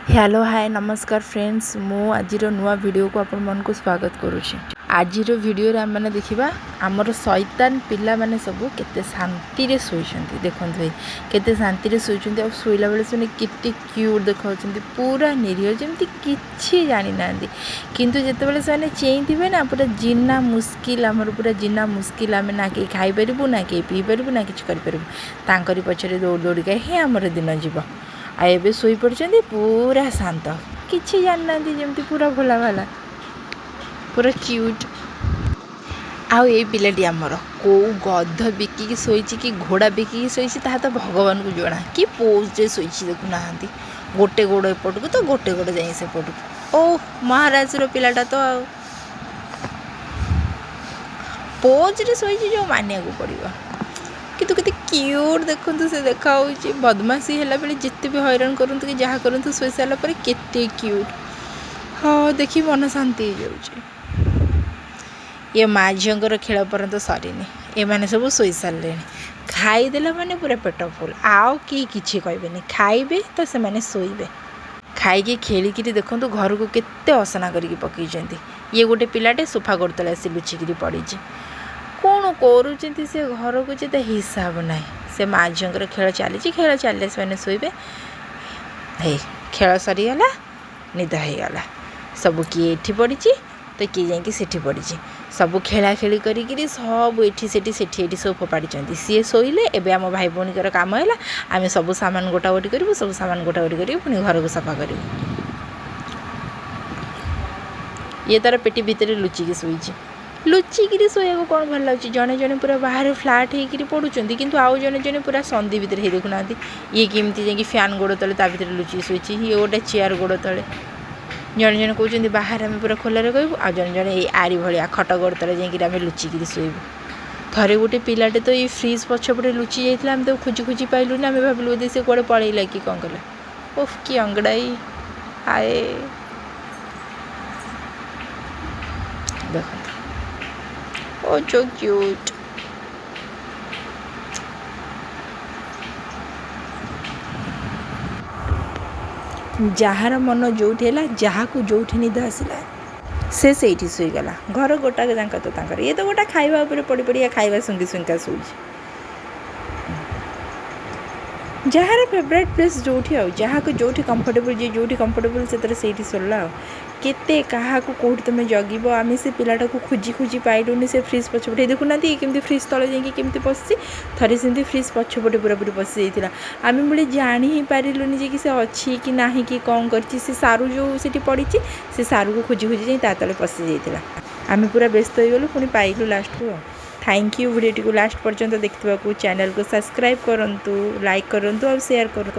Hello hi नमस्कार friends मु आज नुआ वीडियो को आपण मन को स्वागत करुँची। आज वीडियो रे आम देखा आमर शैतान पिला माने सब केते शांति रे सोइछंती। देखंतु भाई केते शांति रे सोइछंती और सोइला बेले सुने केते क्यूट देखाउछंती, पूरा निरीह जेमती किछि जानि नांदी। किंतु जेते बेले साने चेइथिबे ना पूरा जिना मुश्किल, आमर पूरा जिना मुश्किल, आमे ना के खाइ परिबु ना के पी परिबु ना किछ करि परिबु, तांकरी पछरे दौड़ दौड़ के हे आमर दिन जीव। आ एबे सोई पड़छंती पूरा शांत, किछि जान नांदी, जेमती पूरा भोला भाला पूरा क्यूट। आउ ए पिलाटी आमर को गध बिकिकी शोइछि कि घोड़ा बिकिकी शोइछि ताहा तो भगवान को जणा। कि पोज रे शोइछि देखु नाहांती, गोटे गोड़ एपटକୁ तो गोटे गोड़ जाई सेपटକୁ। ओ महाराज रो पिलाटा तो पोज रे शोइछि जो मानिया को पड़िबो। कितु केते क्यूट देखंतु से देखा होउछि। बदमाशी हैला बेले जिते भी हैरान करंतु कि जहा करंतु सोई साला पर केते क्यूट। हाँ देखि मन शांति हो जाउछि। ये माँ झींकर खेल पर्यंत सरीनी, ए माने सब सोई सारे खाई देला माने पूरा पेट फुल। आउ किछि कहबेनी, खाइबे तो से माने सोइबे। खाइके खेलिकी देखंतु घर को केते असना करके पकईचंती। ये गोटे पिलाटे सोफा करतले आसी लुचिकी पड़ीछि। कौन करुँच से घर को जिते हिसाब ना। से माँ झींकर खेल चली, खेल चलिए से मैंने शोबे। हे खेल सरीगला, निद होगला। सब किए ये पड़ी तो किए जाकि सेठी पड़ी, सब खेला खेली करी सब ये सब फोपाड़ी। सी शोले एवं आम भाई भौणीकर कम है, आम सब सामान गोटा गोटी करूँ, सब सामान गोटा गोटी कर पुणी घर को सफा करूँ। ये तार पेटी भितर लुचिकी शोची। लुचिकी शोया कौन भल लगे। जड़े जड़े पूरा बाहर फ्लाट होकर पड़ुंट, किंतु आउ जड़े जड़े पूरा संधि भितर ही देखुना। ये किमती जाकि फैन गोड़ तले ता भीतर लुचिकी शोची। ये गोटे चेयर गोड़ तले। जड़े जड़े कहते बाहर आम पूरा खोलारे कहूँ, आ जड़े जड़े ये आरी भाया खट गोड़ तले जाकि लुचिकी शोबू। थे गोटे पिलाटे तो ये फ्रिज पछपटे लुचि जाता, आम तो खोजी खोजी पाइलुनि। आम भाविलु बोधे से कौड़े पलैला कि कौन कला। ओफ कि अंगड़ाई आए देख। Oh, so cute. जार मन जो जहाँ को जो निद आसला से शोगला। घर गोटा तो ये तो गोटा खाइबा पड़ी पड़ी खाइबा सुंगी सुंगा शोची। जार फेवरेट प्लेस जो जहाँ को जो कंफर्टेबल जी जो कंफर्टेबल से सोला। केते क्या कौट तुम जगिब। आम से पिलाटा को खोजी खोजी पाइलुनि। से फ्रिज पछपटे देखुना कमी फ्रिज तले जाकि पशि थे से फ्रिज पछपटे पूरा पूरी पशि जाता। आम बोले जानी ही पारिलुनि जे कि से अच्छी कि ना कि कौन कर सारू जो से पड़ी से सारू को खोजी खोजी जा तले पशि जाता। आम पूरा व्यस्त हो गलु पुणी पाइलु लास्ट को। थैंक यू वीडियो को लास्ट पर्यंत देखा। चैनल को सब्सक्राइब करूँ, लाइक करूँ और शेयर करूँ।